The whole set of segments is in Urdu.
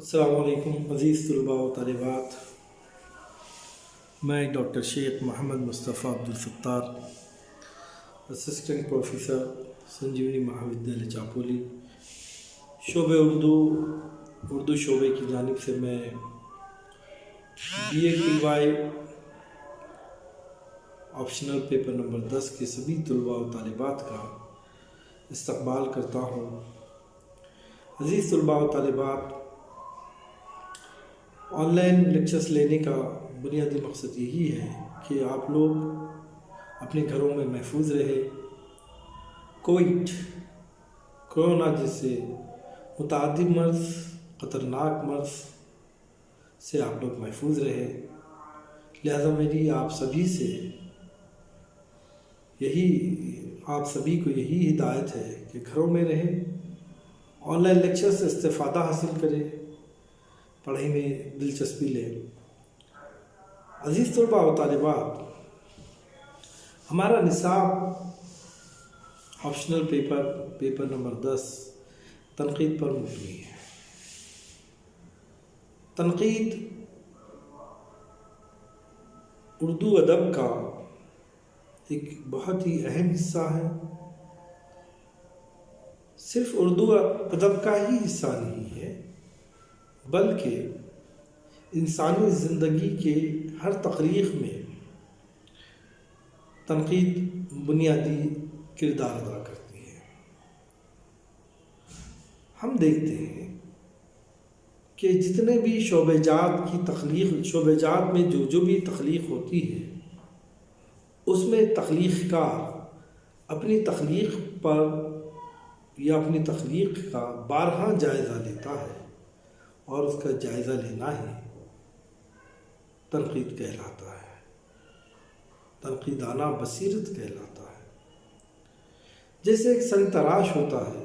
السلام علیکم عزیز طلباء و طالبات، میں ڈاکٹر شیخ محمد مصطفیٰ عبدالستار، اسسٹنٹ پروفیسر سنجیونی مہاودیالیہ چاپولی، شعبہ اردو شعبے کی جانب سے میں بی اے کی وائی آپشنل پیپر نمبر 10 کے سبھی طلباء و طالبات کا استقبال کرتا ہوں۔ عزیز طلباء و طالبات، آن لائن لیکچرز لینے کا بنیادی مقصد یہی ہے کہ آپ لوگ اپنے گھروں میں محفوظ رہے، کورونا جیسے متعدی مرض، خطرناک مرض سے آپ لوگ محفوظ رہے۔ لہذا میری آپ سبھی کو یہی ہدایت ہے کہ گھروں میں رہیں، آن لائن لیکچر سے استفادہ حاصل کریں، پڑھائی میں دلچسپی لیں۔ عزیز طلباء و طالبات، ہمارا نصاب آپشنل پیپر نمبر 10 تنقید پر مبنی ہے۔ تنقید اردو ادب کا ایک بہت ہی اہم حصہ ہے۔ صرف اردو ادب کا ہی حصہ نہیں ہے، بلکہ انسانی زندگی کے ہر تخلیق میں تنقید بنیادی کردار ادا کرتی ہے۔ ہم دیکھتے ہیں کہ جتنے بھی شعبہ جات میں جو بھی تخلیق ہوتی ہے، اس میں تخلیق کار اپنی تخلیق پر یا اپنی تخلیق کا بارہا جائزہ لیتا ہے، اور اس کا جائزہ لینا ہی تنقید کہلاتا ہے، تنقیدانہ بصیرت کہلاتا ہے۔ جیسے ایک سنگ تراش ہوتا ہے،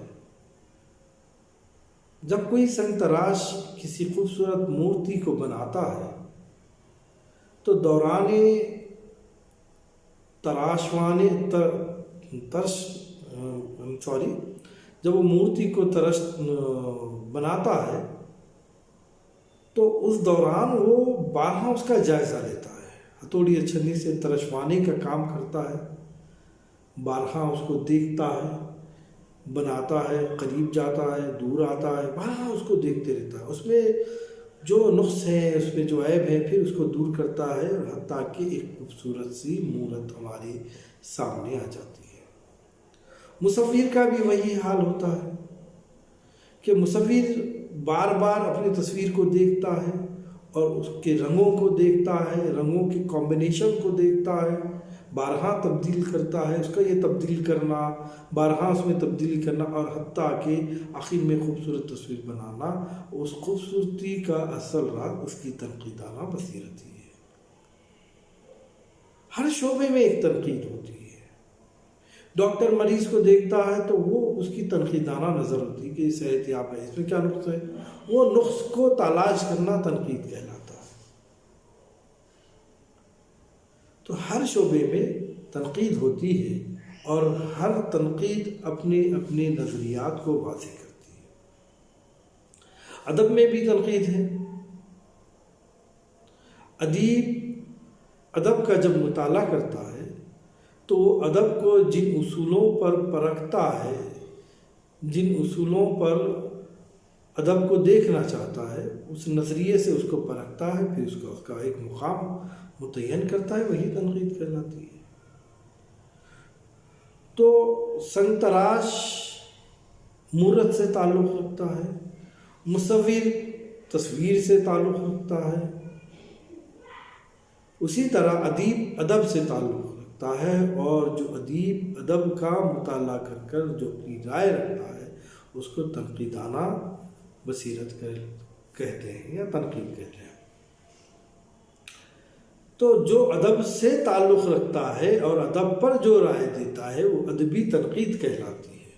جب کوئی سنگ تراش کسی خوبصورت مورتی کو بناتا ہے تو دوران جب وہ مورتی کو بناتا ہے تو اس دوران وہ بارہا اس کا جائزہ لیتا ہے، ہتھوڑی اور چھنی سے ترشوانے کا کام کرتا ہے، بارہا اس کو دیکھتا ہے، بناتا ہے، قریب جاتا ہے، دور آتا ہے، بارہا اس کو دیکھتے رہتا ہے، اس میں جو نقص ہیں، اس میں جو عیب ہے، پھر اس کو دور کرتا ہے، حتیٰ کہ ایک خوبصورت سی مورت ہمارے سامنے آ جاتی ہے۔ مصور کا بھی وہی حال ہوتا ہے کہ مصور بار بار اپنی تصویر کو دیکھتا ہے اور اس کے رنگوں کو دیکھتا ہے، رنگوں کے کمبینیشن کو دیکھتا ہے، بارہا تبدیل کرتا ہے، اس کا یہ تبدیل کرنا، بارہا اس میں تبدیلی کرنا، اور حتیٰ کہ آخر میں خوبصورت تصویر بنانا۔ اس خوبصورتی کا اصل راز اس کی تنقیدانہ بصیرت ہی ہے۔ ہر شعبے میں ایک تنقید ہوتی ہے۔ ڈاکٹر مریض کو دیکھتا ہے تو وہ اس کی تنقیدانہ نظر ہوتی ہے کہ صحت یاب ہے، اس میں کیا نقص ہے، وہ نقص کو تلاش کرنا تنقید کہلاتا ہے۔ تو ہر شعبے میں تنقید ہوتی ہے، اور ہر تنقید اپنے نظریات کو واضح کرتی ہے۔ ادب میں بھی تنقید ہے۔ ادب کا جب مطالعہ کرتا ہے تو وہ ادب کو جن اصولوں پر پرکھتا ہے، جن اصولوں پر ادب کو دیکھنا چاہتا ہے، اس نظریے سے اس کو پرکھتا ہے، پھر اس کا ایک مقام متعین کرتا ہے، وہی تنقید کہلاتی ہے۔ تو سنگ تراش مورت سے تعلق رکھتا ہے، مصور تصویر سے تعلق رکھتا ہے، اسی طرح ادیب ادب سے تعلق رکھتا ہے، اور جو ادیب ادب کا مطالعہ کر جو اپنی رائے رکھتا ہے، اس کو تنقیدانہ بصیرت کہتے ہیں یا تنقید کہتے ہیں۔ تو جو ادب سے تعلق رکھتا ہے اور ادب پر جو رائے دیتا ہے، وہ ادبی تنقید کہلاتی ہے۔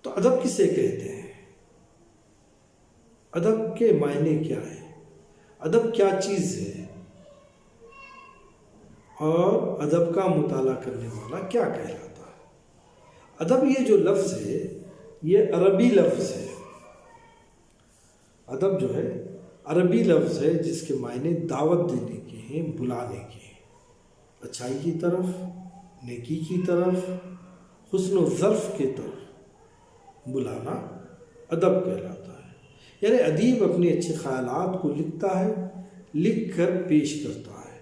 تو ادب کسے کہتے ہیں؟ ادب کے معنی کیا ہے؟ ادب کیا چیز ہے؟ اور ادب کا مطالعہ کرنے والا کیا کہلاتا ہے؟ ادب یہ جو لفظ ہے، یہ عربی لفظ ہے، ادب جو ہے عربی لفظ ہے جس کے معنی دعوت دینے کے ہیں، بلانے کے ہیں، اچھائی کی طرف، نیکی کی طرف، حسن و ظرف کی طرف بلانا ادب کہلاتا ہے۔ یعنی ادیب اپنے اچھے خیالات کو لکھتا ہے، لکھ کر پیش کرتا ہے،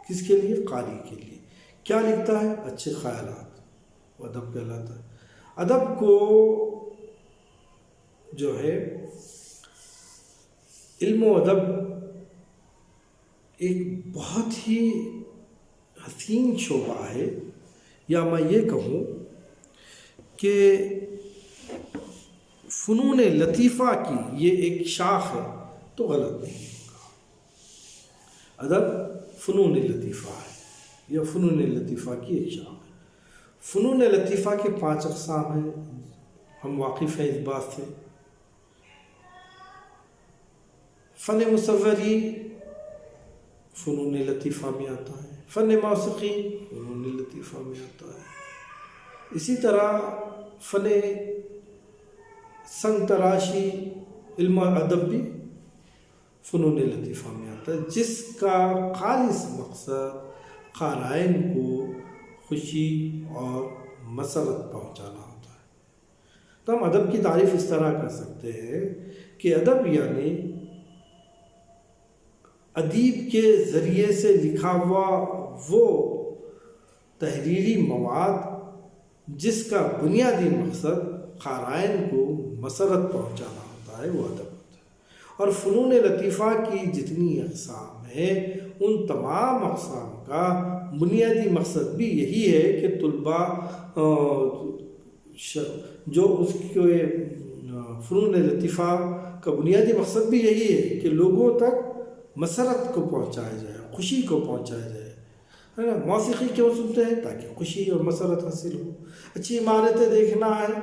کس کے لیے؟ قاری کے لیے۔ کیا لکھتا ہے؟ اچھے خیالات، وہ ادب کہلاتا ہے۔ ادب کو جو ہے علم و ادب ایک بہت ہی حسین شعبہ ہے، یا میں یہ کہوں کہ فنون لطیفہ کی یہ ایک شاخ ہے تو غلط نہیں ہوگا۔ ادب فنون لطیفہ ہے، یا فنون لطیفہ کی ایک شاخ ہے۔ فنون لطیفہ کے 5 اقسام ہیں، ہم واقف ہیں اس بات سے۔ فن مصوری فنون لطیفہ میں آتا ہے، فن موسیقی فنون لطیفہ میں آتا ہے، اسی طرح فن سنگ تراشی، علم ادب بھی فنون لطیفہ میں آتا ہے، جس کا خالص مقصد قارئین کو خوشی اور مسرت پہنچانا ہوتا ہے۔ تو ہم ادب کی تعریف اس طرح کر سکتے ہیں کہ ادب یعنی ادیب کے ذریعے سے لکھا ہوا وہ تحریری مواد جس کا بنیادی مقصد قارئین کو مسرت پہنچانا ہوتا ہے، وہ ادب ہوتا ہے۔ اور فنون لطیفہ کی جتنی اقسام ہیں ان تمام اقسام کا بنیادی مقصد بھی یہی ہے کہ طلباء جو اس کے فنون لطیفہ کا بنیادی مقصد بھی یہی ہے کہ لوگوں تک مسرت کو پہنچایا جائے، خوشی کو پہنچایا جائے، ہے نا۔ موسیقی کیوں سنتے ہیں؟ تاکہ خوشی اور مسرت حاصل ہو۔ اچھی عمارتیں دیکھنا ہے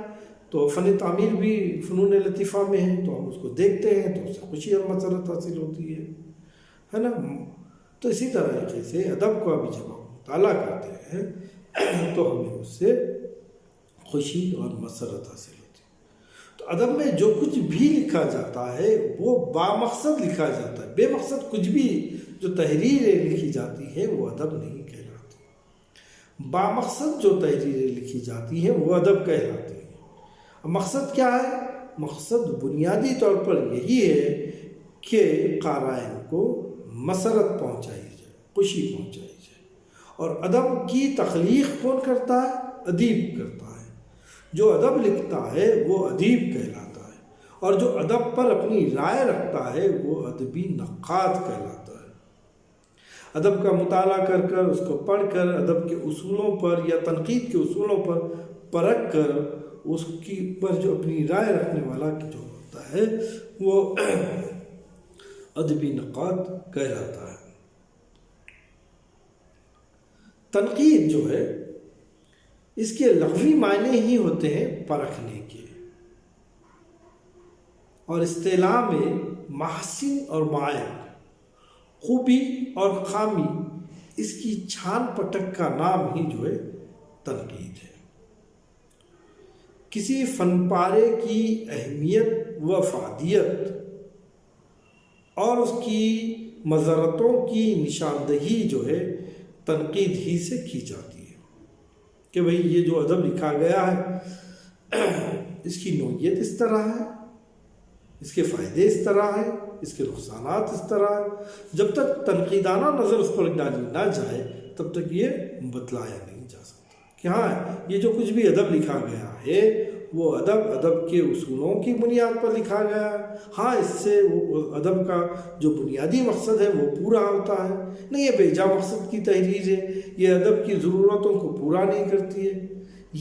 تو فن تعمیر بھی فنون لطیفہ میں ہے، تو ہم اس کو دیکھتے ہیں تو اس سے خوشی اور مسرت حاصل ہوتی ہے نا۔ تو اسی طریقے سے ادب کو ابھی جب ہم مطالعہ کرتے ہیں تو ہمیں اس سے خوشی اور مسرت حاصل ہوتی ہے۔ تو ادب میں جو کچھ بھی لکھا جاتا ہے وہ بامقصد لکھا جاتا ہے، بے مقصد کچھ بھی جو تحریریں لکھی جاتی ہیں وہ ادب نہیں کہلاتی۔ بامقصد جو تحریریں لکھی جاتی ہیں وہ ادب کہلاتی ہیں۔ مقصد کیا ہے؟ مقصد بنیادی طور پر یہی ہے کہ قارئین کو مسرت پہنچائی جائے، خوشی پہنچائی جائے۔ اور ادب کی تخلیق کون کرتا ہے؟ ادیب کرتا ہے۔ جو ادب لکھتا ہے وہ ادیب کہلاتا ہے، اور جو ادب پر اپنی رائے رکھتا ہے وہ ادبی نقاد کہلاتا ہے۔ ادب کا مطالعہ کر کر، اس کو پڑھ کر، ادب کے اصولوں پر یا تنقید کے اصولوں پر پرکھ کر اس کی پر جو اپنی رائے رکھنے والا جو ہوتا ہے وہ ادبی نقاد کہلاتا ہے۔ تنقید جو ہے اس کے لغوی معنی ہی ہوتے ہیں پرکھنے کے، اور اصطلاح میں محاسن اور معائب، خوبی اور خامی، اس کی چھان پٹک کا نام ہی جو ہے تنقید ہے۔ کسی فن پارے کی اہمیت و افادیت اور اس کی مضرتوں کی نشاندہی جو ہے تنقید ہی سے کی جاتی ہے کہ بھئی یہ جو ادب لکھا گیا ہے اس کی نوعیت اس طرح ہے، اس کے فائدے اس طرح ہیں، اس کے نقصانات اس طرح ہیں۔ جب تک تنقیدانہ نظر اس پر ڈالی نہ جائے تب تک یہ بتلایا نہیں جا سکتا کہ ہاں یہ جو کچھ بھی ادب لکھا گیا ہے وہ ادب کے اصولوں کی بنیاد پر لکھا گیا ہے، ہاں اس سے وہ ادب کا جو بنیادی مقصد ہے وہ پورا ہوتا ہے، نہیں یہ بے جا مقصد کی تحریر ہے، یہ ادب کی ضرورتوں کو پورا نہیں کرتی ہے۔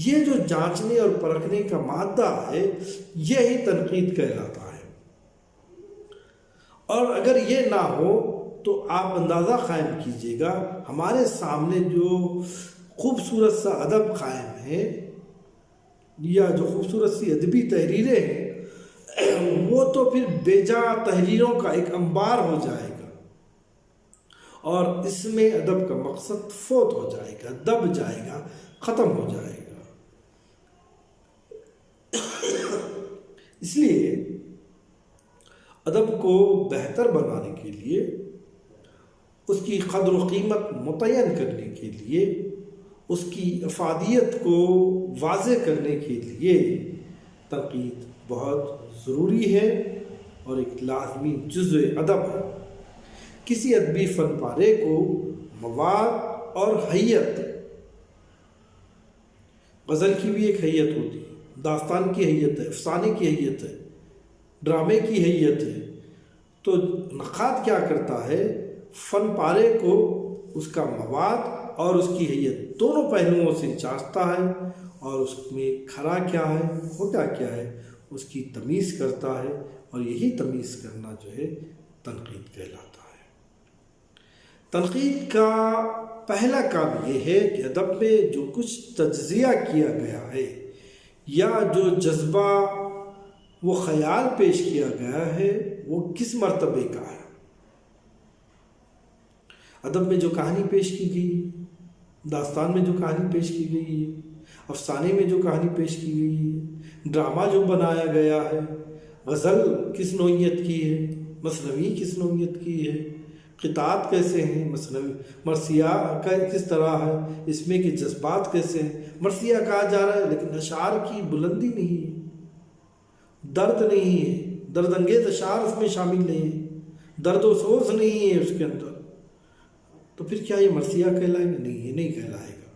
یہ جو جانچنے اور پرکھنے کا مادہ ہے یہی تنقید کہلاتا ہے۔ اور اگر یہ نہ ہو تو آپ اندازہ قائم کیجئے گا ہمارے سامنے جو خوبصورت سا ادب قائم ہے یا جو خوبصورت سی ادبی تحریریں ہیں وہ تو پھر بے جا تحریروں کا ایک انبار ہو جائے گا، اور اس میں ادب کا مقصد فوت ہو جائے گا، دب جائے گا، ختم ہو جائے گا۔ اس لیے ادب کو بہتر بنانے کے لیے، اس کی قدر و قیمت متعین کرنے کے لیے، اس کی افادیت کو واضح کرنے کے لیے تنقید بہت ضروری ہے اور ایک لازمی جزء ادب ہے۔ کسی ادبی فن پارے کو مواد اور حیت، غزل کی بھی ایک حیت ہوتی ہے، داستان کی حیت ہے، افسانے کی حیت ہے، ڈرامے کی حیت ہے، تو نقاد کیا کرتا ہے؟ فن پارے کو اس کا مواد اور اس کی حیت دونوں پہلوؤں سے جانچتا ہے اور اس میں کھرا کیا ہے، کھوٹا کیا ہے، اس کی تمیز کرتا ہے، اور یہی تمیز کرنا جو ہے تنقید کہلاتا ہے۔ تنقید کا پہلا کام یہ ہے کہ ادب میں جو کچھ تجزیہ کیا گیا ہے یا جو جذبہ وہ خیال پیش کیا گیا ہے وہ کس مرتبے کا ہے۔ ادب میں جو کہانی پیش کی گئی، داستان میں جو کہانی پیش کی گئی ہے، افسانے میں جو کہانی پیش کی گئی ہے، ڈرامہ جو بنایا گیا ہے، غزل کس نوعیت کی ہے، مثنوی کس نوعیت کی ہے، قطعات کیسے ہیں، مثنوی مرثیہ کس طرح ہے، اس میں کے جذبات کیسے ہیں۔ مرثیہ کہا جا رہا ہے لیکن اشعار کی بلندی نہیں ہے، درد نہیں ہے، درد انگیز اشعار اس میں شامل نہیں ہے، درد و سوز نہیں ہے اس کے اندر، تو پھر کیا یہ مرثیہ کہلائے گا؟ نہیں، یہ نہیں کہلائے گا۔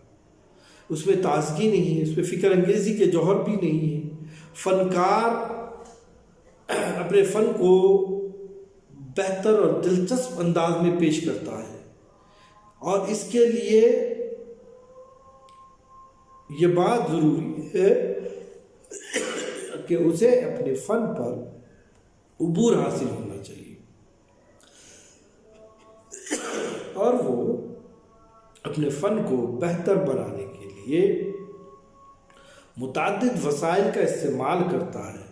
اس میں تازگی نہیں ہے، اس میں فکر انگیزی کے جوہر بھی نہیں ہے۔ فنکار اپنے فن کو بہتر اور دلچسپ انداز میں پیش کرتا ہے، اور اس کے لیے یہ بات ضروری ہے کہ اسے اپنے فن پر عبور حاصل ہونا چاہیے، اور وہ اپنے فن کو بہتر بنانے کے لیے متعدد وسائل کا استعمال کرتا ہے۔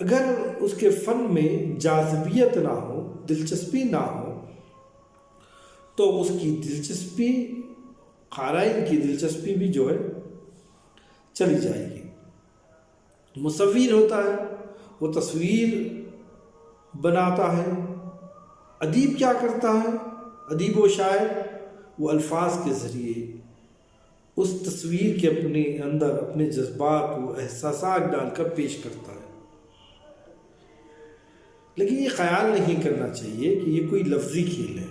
اگر اس کے فن میں جاذبیت نہ ہو، دلچسپی نہ ہو، تو اس کی دلچسپی، قارئین کی دلچسپی بھی جو ہے چلی جائے گی۔ مصور ہوتا ہے، وہ تصویر بناتا ہے۔ ادیب کیا کرتا ہے؟ ادیب و شاعر وہ الفاظ کے ذریعے اس تصویر کے اپنے اندر اپنے جذبات و احساسات ڈال کر پیش کرتا ہے۔ لیکن یہ خیال نہیں کرنا چاہیے کہ یہ کوئی لفظی کھیل ہے،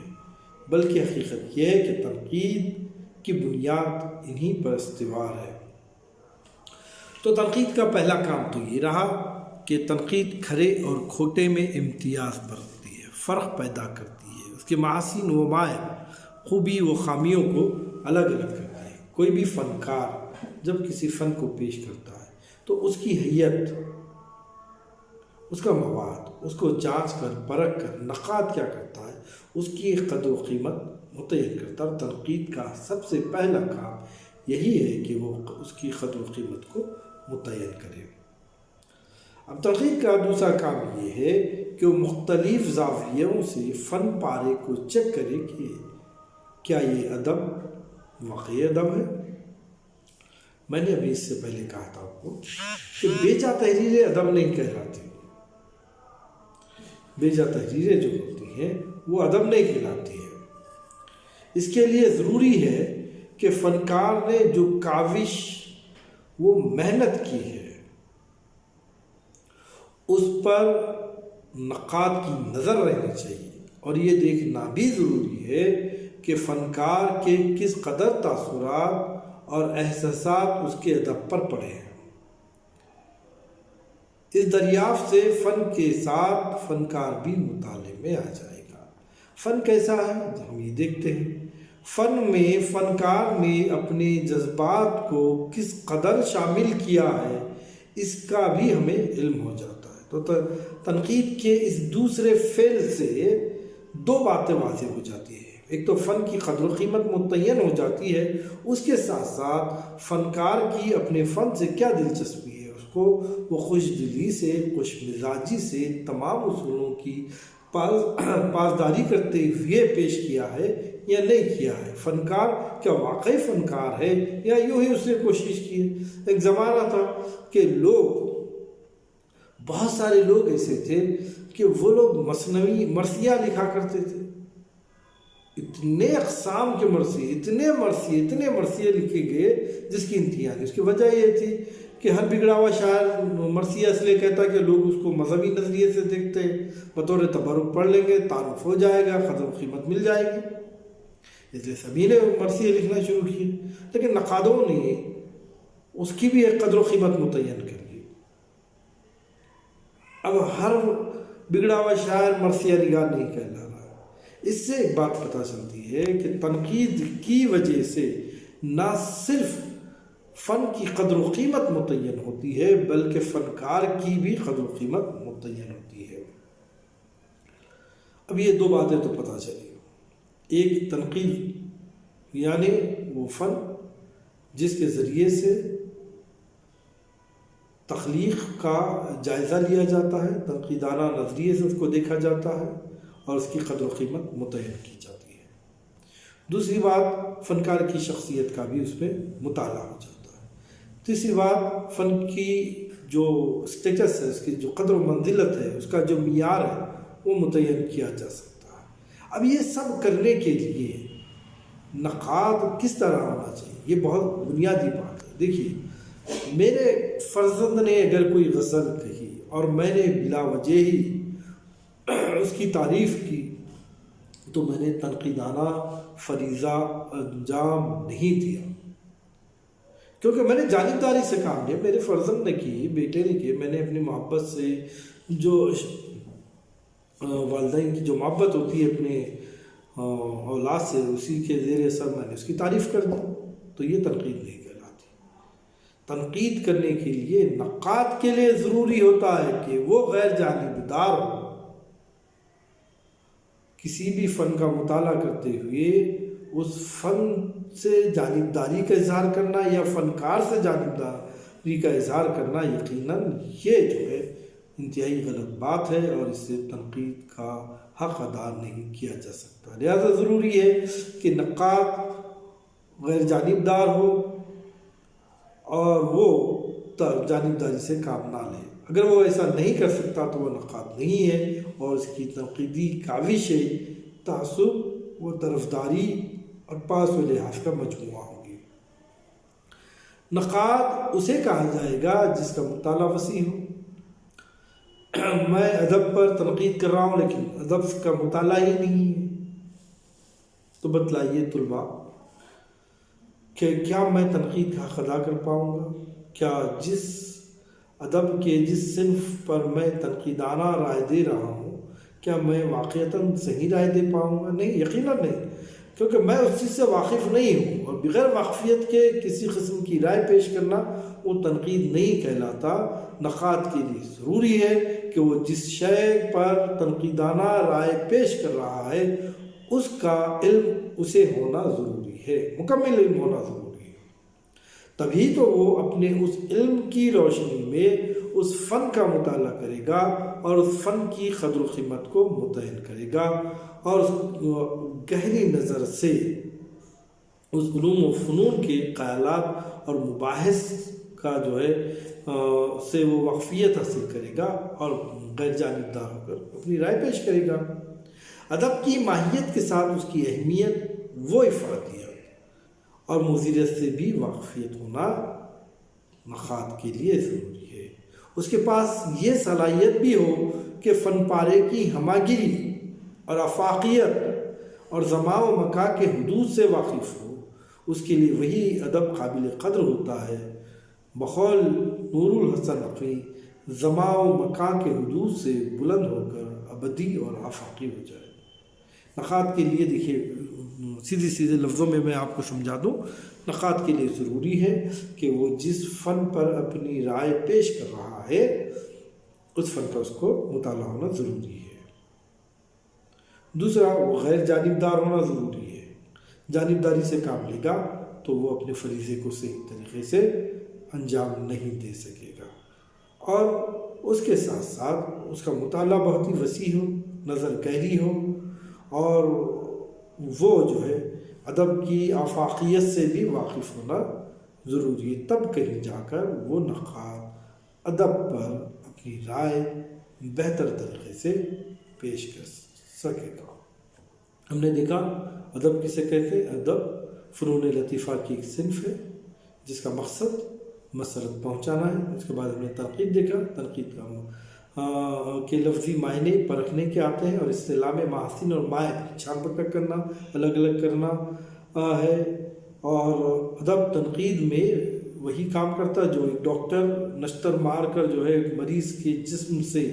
بلکہ حقیقت یہ ہے کہ تنقید کی بنیاد انہی پر استوار ہے۔ تو تنقید کا پہلا کام تو یہ رہا کہ تنقید کھرے اور کھوٹے میں امتیاز برتتی ہے، فرق پیدا کرتی ہے، اس کے محاسن و معائب، خوبی و خامیوں کو الگ الگ کرتی ہے۔ کوئی بھی فنکار جب کسی فن کو پیش کرتا ہے تو اس کی حیت، اس کا مواد، اس کو جانچ کر پرکھ کر نقاد کیا کرتا ہے، اس کی قدر و قیمت متعین کرتا ہے، اور تنقید کا سب سے پہلا کام یہی ہے کہ وہ اس کی قدر و قیمت کو متعین کرے۔ اب تنقید کا دوسرا کام یہ ہے کہ وہ مختلف زاویوں سے فن پارے کو چیک کرے کہ کیا یہ ادب واقعی ادب ہے۔ میں نے ابھی اس سے پہلے کہا تھا آپ کو کہ بیجا تحریریں ادب نہیں کہلاتی، بیجا تحریریں جو ہوتی ہیں وہ ادب نہیں کہلاتی ہے۔ اس کے لیے ضروری ہے کہ فنکار نے جو کاوش وہ محنت کی ہے اس پر نقاد کی نظر رہنی چاہیے، اور یہ دیکھنا بھی ضروری ہے کہ فنکار کے کس قدر تاثرات اور احساسات اس کے ادب پر پڑے ہیں۔ اس دریافت سے فن کے ساتھ فنکار بھی مطالعے میں آ جائے گا۔ فن کیسا ہے ہم یہ دیکھتے ہیں۔ فن میں فنکار نے اپنے جذبات کو کس قدر شامل کیا ہے اس کا بھی ہمیں علم ہو جاتا ہے۔ تو تنقید کے اس دوسرے فعل سے دو باتیں واضح ہو جاتی ہیں۔ ایک تو فن کی قدر و قیمت متعین ہو جاتی ہے، اس کے ساتھ ساتھ فنکار کی اپنے فن سے کیا دلچسپی ہے، اس کو وہ خوش دلی سے، خوش مزاجی سے تمام اصولوں کی پاسداری کرتے ہوئے پیش کیا ہے یا نہیں کیا ہے۔ فنکار کیا واقعی فنکار ہے یا یوں ہی اس نے کوشش کی ہے۔ ایک زمانہ تھا کہ لوگ بہت سارے لوگ ایسے تھے کہ وہ لوگ مثنوی مرثیہ لکھا کرتے تھے، اتنے اقسام کے مرثیے، اتنے مرثیے لکھے گئے جس کی انتہا نہیں۔ اس کی وجہ یہ تھی کہ ہر بگڑا ہوا شاعر مرثیہ اس لیے کہتا کہ لوگ اس کو مذہبی نظریے سے دیکھتے، بطور تبرک پڑھ لیں گے، تعارف ہو جائے گا، قدر و قیمت مل جائے گی، اس لیے سبھی نے مرثیے لکھنا شروع کیے۔ لیکن نقادوں نے اس کی بھی ایک قدر و قیمت متعین کر لی۔ اب ہر بگڑا ہوا شاعر مرثیہ نگار نہیں کہلا رہا۔ اس سے ایک بات پتہ چلتی ہے کہ تنقید کی وجہ سے نہ صرف فن کی قدر و قیمت متعین ہوتی ہے بلکہ فنکار کی بھی قدر و قیمت متعین ہوتی ہے۔ اب یہ دو باتیں تو پتہ چلی، ایک تنقید یعنی وہ فن جس کے ذریعے سے تخلیق کا جائزہ لیا جاتا ہے، تنقیدانہ نظریے سے اس کو دیکھا جاتا ہے اور اس کی قدر و قیمت متعین کی جاتی ہے۔ دوسری بات، فنکار کی شخصیت کا بھی اس میں مطالعہ ہو جاتا ہے۔ تیسری بات، فن کی جو اسٹیٹس ہے، اس کی جو قدر و منزلت ہے، اس کا جو معیار ہے وہ متعین کیا جا سکتا ہے۔ اب یہ سب کرنے کے لیے نقاد کس طرح ہونا چاہیے، یہ بہت بنیادی بات ہے۔ دیکھیے، میرے فرزند نے اگر کوئی غزل کہی اور میں نے بلا وجہ ہی اس کی تعریف کی تو میں نے تنقیدانہ فریضہ انجام نہیں دیا، کیونکہ میں نے جانبداری سے کام لیا۔ میرے فرزند نے کی، بیٹے نے کی، میں نے اپنی محبت سے، جو والدین کی جو محبت ہوتی ہے اپنے اولاد سے، اسی کے زیر اثر میں نے اس کی تعریف کر دی، تو یہ تنقید نہیں کہلاتی۔ تنقید کرنے کے لیے نقاد کے لیے ضروری ہوتا ہے کہ وہ غیر جانبدار ہو۔ کسی بھی فن کا مطالعہ کرتے ہوئے اس فن سے جانبداری کا اظہار کرنا یا فنکار سے جانبداری کا اظہار کرنا یقیناً یہ جو ہے انتہائی غلط بات ہے، اور اس سے تنقید کا حق ادا نہیں کیا جا سکتا۔ لہذا ضروری ہے کہ نقاد غیر جانبدار ہو اور وہ جانبداری سے کام نہ لے۔ اگر وہ ایسا نہیں کر سکتا تو وہ نقاد نہیں ہے، اور اس کی تنقیدی کاوشیں تعصب و طرفداری اور پاس و لحاظ کا مجموعہ ہوگی۔ نقاد اسے کہا جائے گا جس کا مطالعہ وسیع ہو۔ میں ادب پر تنقید کر رہا ہوں لیکن ادب کا مطالعہ ہی نہیں ہے، تو بتلائیے طلباء کہ کیا میں تنقید کا حق ادا کر پاؤں گا؟ کیا جس ادب کے جس صنف پر میں تنقیدانہ رائے دے رہا ہوں، کیا میں واقعتاً صحیح رائے دے پاؤں گا؟ نہیں، یقیناً نہیں، کیونکہ میں اس چیز سے واقف نہیں ہوں، اور بغیر واقفیت کے کسی قسم کی رائے پیش کرنا وہ تنقید نہیں کہلاتا۔ نقاد کے لیے ضروری ہے کہ وہ جس شے پر تنقیدانہ رائے پیش کر رہا ہے اس کا علم اسے ہونا ضروری ہے، مکمل علم ہونا ضروری ہے، تبھی تو وہ اپنے اس علم کی روشنی میں اس فن کا مطالعہ کرے گا اور اس فن کی قدر و قیمت کو متعین کرے گا، اور اس گہری نظر سے اس علوم و فنون کے خیالات اور مباحث کا جو ہے سے وہ واقفیت حاصل کرے گا اور غیر جانبدار ہو کر اپنی رائے پیش کرے گا۔ ادب کی ماہیت کے ساتھ اس کی اہمیت و افادیت اور مزیدت سے بھی واقفیت ہونا نقاد کے لیے ضروری ہے۔ اس کے پاس یہ صلاحیت بھی ہو کہ فن پارے کی ہماگیری اور آفاقیت اور زمان و مکان کے حدود سے واقف ہو۔ اس کے لیے وہی ادب قابل قدر ہوتا ہے بقول نور الحسن نقوی، زمان و مکان کے حدود سے بلند ہو کر ابدی اور آفاقی ہو جائے۔ نقاد کے لیے دیکھیے، سیدھے لفظوں میں آپ کو سمجھا دوں، نقاد کے لیے ضروری ہے کہ وہ جس فن پر اپنی رائے پیش کر رہا ہے اس فن پر اس کو مطالعہ ہونا ضروری ہے۔ دوسرا، وہ غیر جانبدار ہونا ضروری ہے۔ جانبداری سے کام لے گا تو وہ اپنے فریضے کو صحیح طریقے سے انجام نہیں دے سکے گا، اور اس کے ساتھ ساتھ اس کا مطالعہ بہت ہی وسیع ہو، نظر گہری ہو، اور وہ جو ہے ادب کی آفاقیت سے بھی واقف ہونا ضروری ہے۔ تب کہیں جا کر وہ نقاد ادب پر اپنی رائے بہتر طریقے سے پیش کر سکے گا۔ ہم نے دیکھا ادب کسے کہتے ہیں؟ ادب فنون لطیفہ کی ایک صنف ہے جس کا مقصد مسرت پہنچانا ہے۔ اس کے بعد ہم نے تنقید دیکھا، تنقید کے لفظی معنی پرکھنے کے آتے ہیں اور اصطلاح میں محاسن اور مائب کی چھان پکڑ کرنا، الگ الگ کرنا ہے۔ اور ادب تنقید میں وہی کام کرتا ہے جو ایک ڈاکٹر نشتر مار کر جو ہے ایک مریض کے جسم سے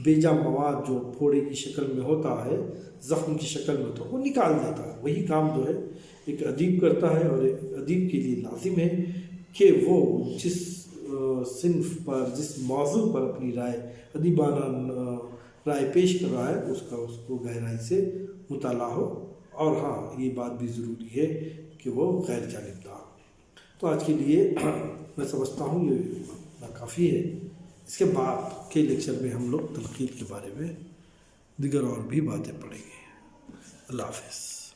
بیجا مواد جو پھوڑے کی شکل میں ہوتا ہے، زخم کی شکل میں ہوتا ہے، وہ نکال دیتا ہے۔ وہی کام جو ہے ایک ادیب کرتا ہے، اور ایک ادیب کے لیے لازم ہے کہ وہ جس صنف پر، جس موضوع پر اپنی رائے، ادیبانہ رائے پیش کر رہا ہے، اس کو گہرائی سے مطالعہ ہو، اور ہاں یہ بات بھی ضروری ہے کہ وہ غیر جانبدار۔ تو آج کے لیے میں سمجھتا ہوں یہ کافی ہے۔ اس کے بعد کے لیکچر میں ہم لوگ تنقید کے بارے میں دیگر اور بھی باتیں پڑھیں گے۔ اللہ حافظ۔